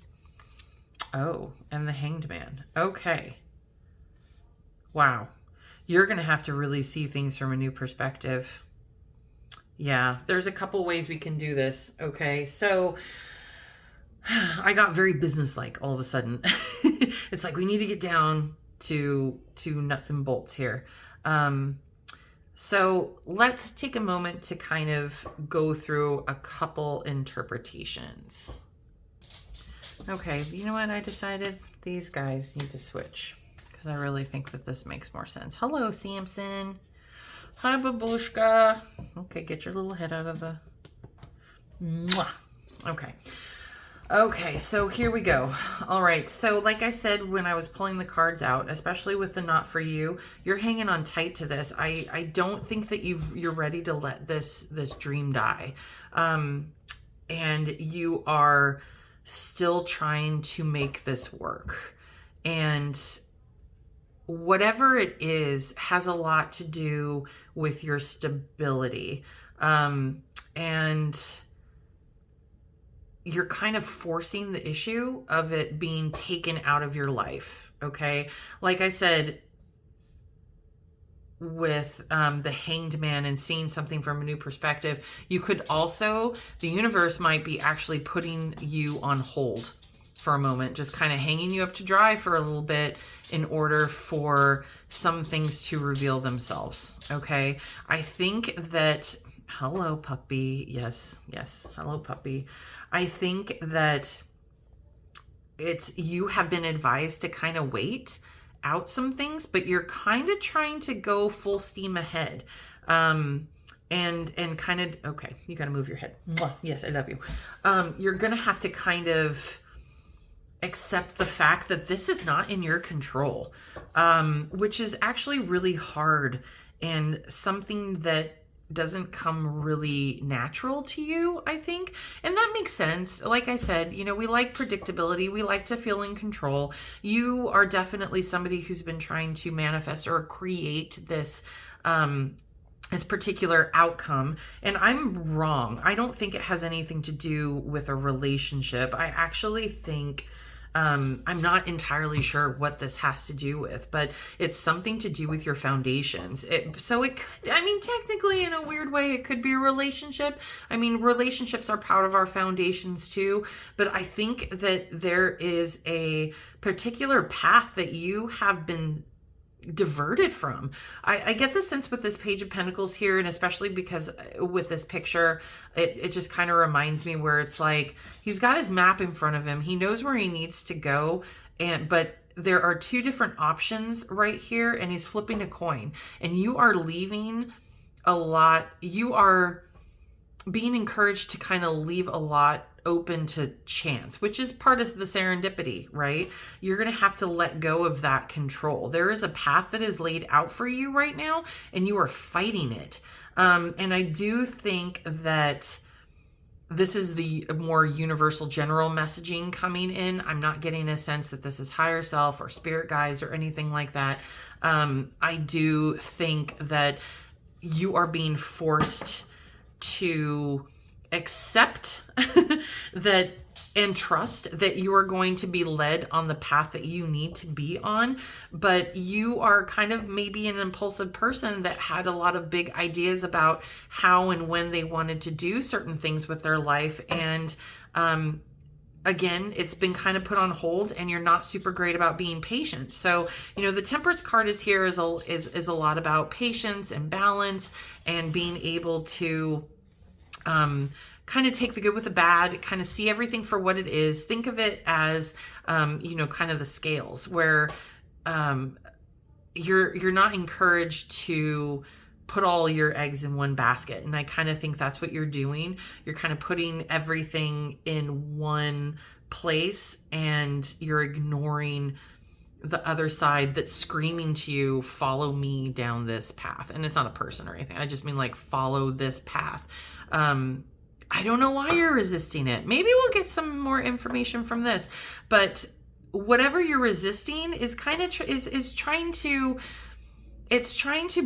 Oh, and the Hanged Man. Okay. Wow. You're going to have to really see things from a new perspective. Yeah, there's a couple ways we can do this. Okay, so I got very businesslike all of a sudden. It's like we need to get down to nuts and bolts here. So let's take a moment to kind of go through a couple interpretations. Okay, you know what? I decided these guys need to switch because I really think that this makes more sense. Hello, Samson. Hi, Babushka. Okay, get your little head out of the... Mwah. Okay. Okay, so here we go. All right, so like I said when I was pulling the cards out, especially with the Not For You, you're hanging on tight to this. I don't think that you're ready to let this dream die. And you are still trying to make this work. And whatever it is has a lot to do with your stability. And you're kind of forcing the issue of it being taken out of your life. Okay. Like I said, with the Hanged Man and seeing something from a new perspective, you could also, the universe might be actually putting you on hold for a moment, just kind of hanging you up to dry for a little bit in order for some things to reveal themselves. Okay. I think that, hello puppy. Yes. Hello puppy. I think that you have been advised to kind of wait out some things, but you're kind of trying to go full steam ahead. And kind of, okay, you got to move your head. Yes, I love you. You're going to have to kind of accept the fact that this is not in your control, which is actually really hard and something that doesn't come really natural to you, I think. And that makes sense. Like I said, we like predictability. We like to feel in control. You are definitely somebody who's been trying to manifest or create this particular outcome. And I'm wrong. I don't think it has anything to do with a relationship. I actually think I'm not entirely sure what this has to do with, but it's something to do with your foundations. Technically in a weird way, it could be a relationship. Relationships are part of our foundations too, but I think that there is a particular path that you have been diverted from. I get the sense with this Page of Pentacles here, and especially because with this picture, it just kind of reminds me where it's like he's got his map in front of him. He knows where he needs to go, but there are two different options right here, and he's flipping a coin, and you are leaving a lot. You are being encouraged to kind of leave a lot open to chance, which is part of the serendipity, right? You're going to have to let go of that control. There is a path that is laid out for you right now, and you are fighting it. And I do think that this is the more universal general messaging coming in. I'm not getting a sense that this is higher self or spirit guides or anything like that. I do think that you are being forced to accept that and trust that you are going to be led on the path that you need to be on. But you are kind of maybe an impulsive person that had a lot of big ideas about how and when they wanted to do certain things with their life. And again, it's been kind of put on hold, and you're not super great about being patient. So, the Temperance card is here is a lot about patience and balance and being able to kind of take the good with the bad, kind of see everything for what it is. Think of it as, kind of the scales where you're not encouraged to put all your eggs in one basket. And I kind of think that's what you're doing. You're kind of putting everything in one place, and you're ignoring the other side that's screaming to you, follow me down this path. And it's not a person or anything. I just mean like, follow this path. I don't know why you're resisting it. Maybe we'll get some more information from this, but whatever you're resisting is kind of is trying to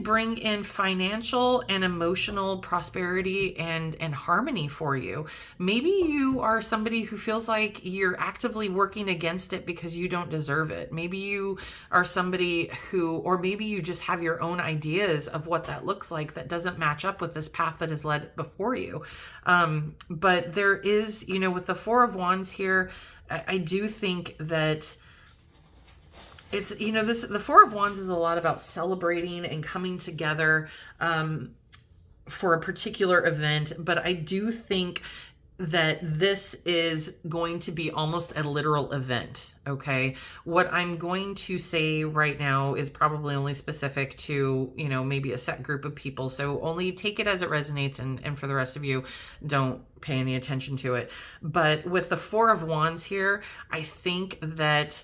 bring in financial and emotional prosperity and harmony for you. Maybe you are somebody who feels like you're actively working against it because you don't deserve it. Maybe you are somebody or maybe you just have your own ideas of what that looks like that doesn't match up with this path that is led before you. But there is, with the Four of Wands here, I do think that it's, the Four of Wands is a lot about celebrating and coming together for a particular event. But I do think that this is going to be almost a literal event. Okay. What I'm going to say right now is probably only specific to, maybe a set group of people. So only take it as it resonates. And for the rest of you, don't pay any attention to it. But with the Four of Wands here, I think that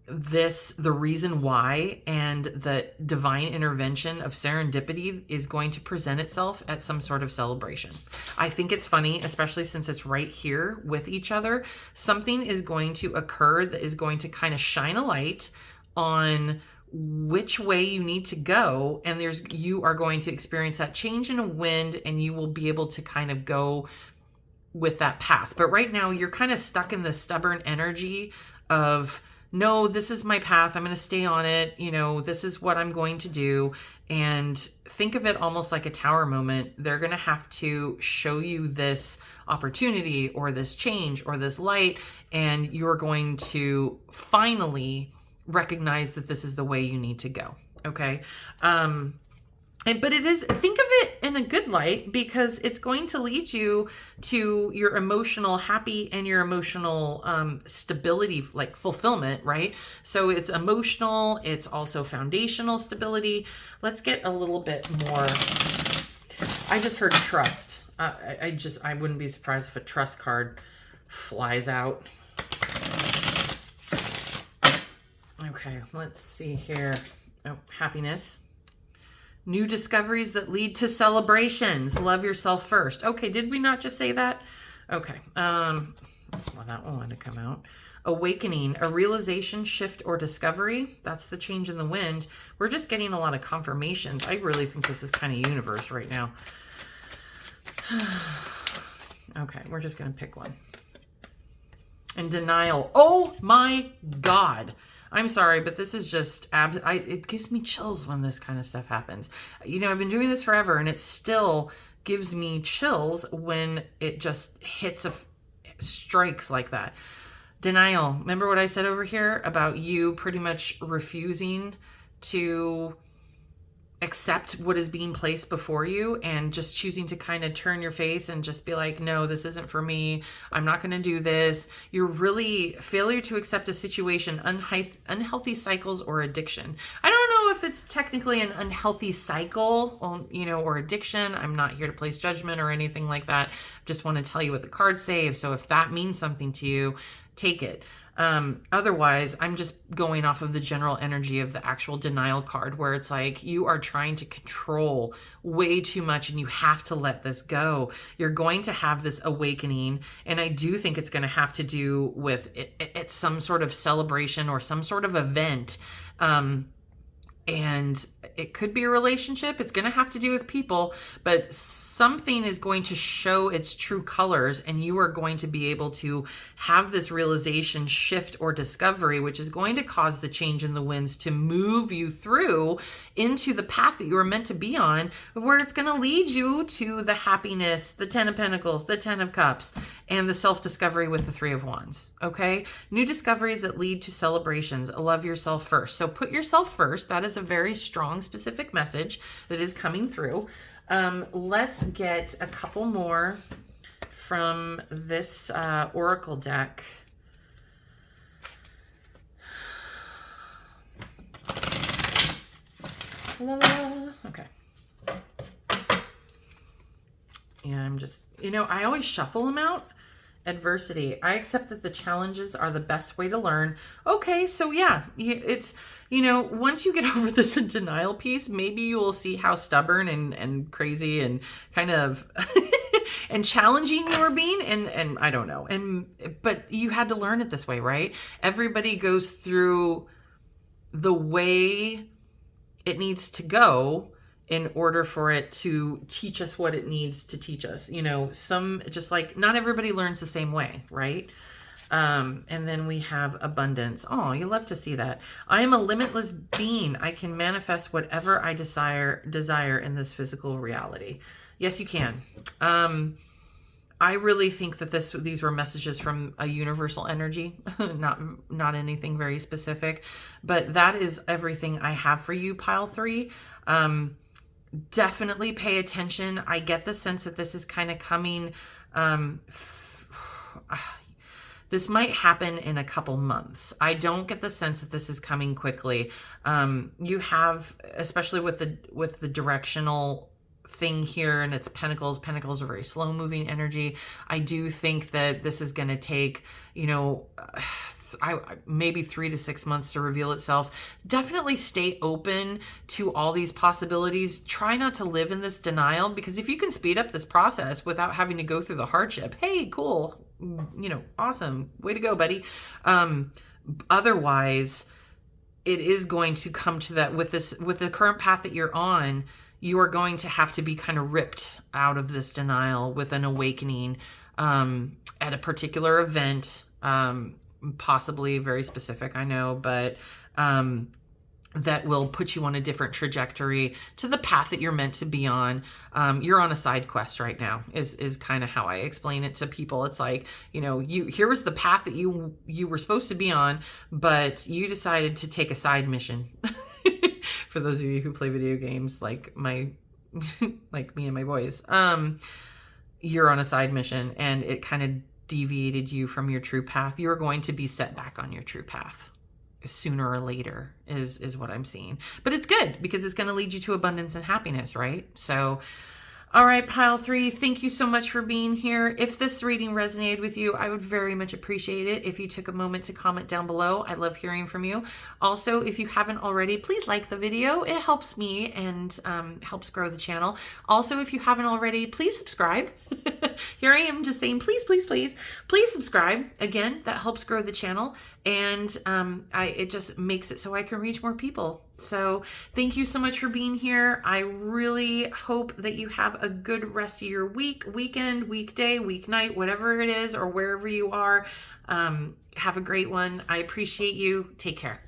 the reason why and the divine intervention of serendipity is going to present itself at some sort of celebration. I think it's funny, especially since it's right here with each other. Something is going to occur that is going to kind of shine a light on which way you need to go, and you are going to experience that change in a wind, and you will be able to kind of go with that path. But right now you're kind of stuck in the stubborn energy of, no, this is my path. I'm going to stay on it. This is what I'm going to do. And think of it almost like a tower moment. They're going to have to show you this opportunity or this change or this light, and you're going to finally recognize that this is the way you need to go. Okay. But think of it in a good light, because it's going to lead you to your emotional happy and your emotional stability, like fulfillment, right? So it's emotional, it's also foundational stability. Let's get a little bit more. I just heard trust. I wouldn't be surprised if a trust card flies out. Okay, let's see here. Oh, happiness. New discoveries that lead to celebrations. Love yourself first. Okay, did we not just say that? Okay. Well, that one wanted to come out. Awakening, a realization, shift, or discovery. That's the change in the wind. We're just getting a lot of confirmations. I really think this is kind of universe right now. Okay, we're just going to pick one. And denial. Oh my God. I'm sorry, but this is just, it gives me chills when this kind of stuff happens. I've been doing this forever, and it still gives me chills when it just strikes like that. Denial. Remember what I said over here about you pretty much refusing to accept what is being placed before you and just choosing to kind of turn your face and just be like, no, this isn't for me. I'm not going to do this. You're really failure to accept a situation, unhealthy cycles or addiction. I don't know if it's technically an unhealthy cycle, you know, or addiction. I'm not here to place judgment or anything like that. Just want to tell you what the cards say. So if that means something to you, take it. Otherwise, I'm just going off of the general energy of the actual denial card, where it's like you are trying to control way too much and you have to let this go. You're going to have this awakening, and I do think it's going to have to do with it's some sort of celebration or some sort of event. And it could be a relationship. It's going to have to do with people, but something is going to show its true colors, and you are going to be able to have this realization shift or discovery, which is going to cause the change in the winds to move you through into the path that you were meant to be on, where it's going to lead you to the happiness, the 10 of Pentacles, the 10 of Cups, and the self-discovery with the 3 of Wands. Okay. New discoveries that lead to celebrations. Love yourself first. So put yourself first. That is a very strong, specific message that is coming through. Let's get a couple more from this Oracle deck. Okay. Yeah, I'm just, you know, I always shuffle them out. Adversity. I accept that the challenges are the best way to learn. Okay, so yeah, it's, you know, once you get over this denial piece, maybe you will see how stubborn and crazy and kind of and challenging you were being, and I don't know. But you had to learn it this way, right? Everybody goes through the way it needs to go in order for it to teach us what it needs to teach us. You know, just like not everybody learns the same way, right? And then we have abundance. Oh, you love to see that. I am a limitless being. I can manifest whatever I desire in this physical reality. Yes, you can. I really think that these were messages from a universal energy, not anything very specific, but that is everything I have for you, pile 3. Definitely pay attention. I get the sense that this is kind of coming. This might happen in a couple months. I don't get the sense that this is coming quickly. You have, especially with the directional thing here, and it's Pentacles. Pentacles are very slow moving energy. I do think that this is going to take, you know, maybe 3 to 6 months to reveal itself. Definitely stay open to all these possibilities. Try not to live in this denial, because if you can speed up this process without having to go through the hardship, hey, cool, you know, awesome, way to go, buddy. Otherwise, it is going to come to that with the current path that you're on. You are going to have to be kind of ripped out of this denial with an awakening at a particular event. Possibly very specific, I know, but that will put you on a different trajectory to the path that you're meant to be on. You're on a side quest right now is kind of how I explain it to people. It's like, you know, here was the path that you were supposed to be on, but you decided to take a side mission. For those of you who play video games, like like me and my boys, you're on a side mission, and it kind of deviated you from your true path. You're going to be set back on your true path sooner or later is what I'm seeing. But it's good, because it's going to lead you to abundance and happiness, right? So, all right, pile 3, thank you so much for being here. If this reading resonated with you, I would very much appreciate it if you took a moment to comment down below. I love hearing from you. Also, if you haven't already, please like the video. It helps me and helps grow the channel. Also, if you haven't already, please subscribe. Here I am just saying, please, please, please, please subscribe. Again, that helps grow the channel, and it just makes it so I can reach more people. So thank you so much for being here. I really hope that you have a good rest of your week, weekend, weekday, weeknight, whatever it is, or wherever you are. Have a great one. I appreciate you. Take care.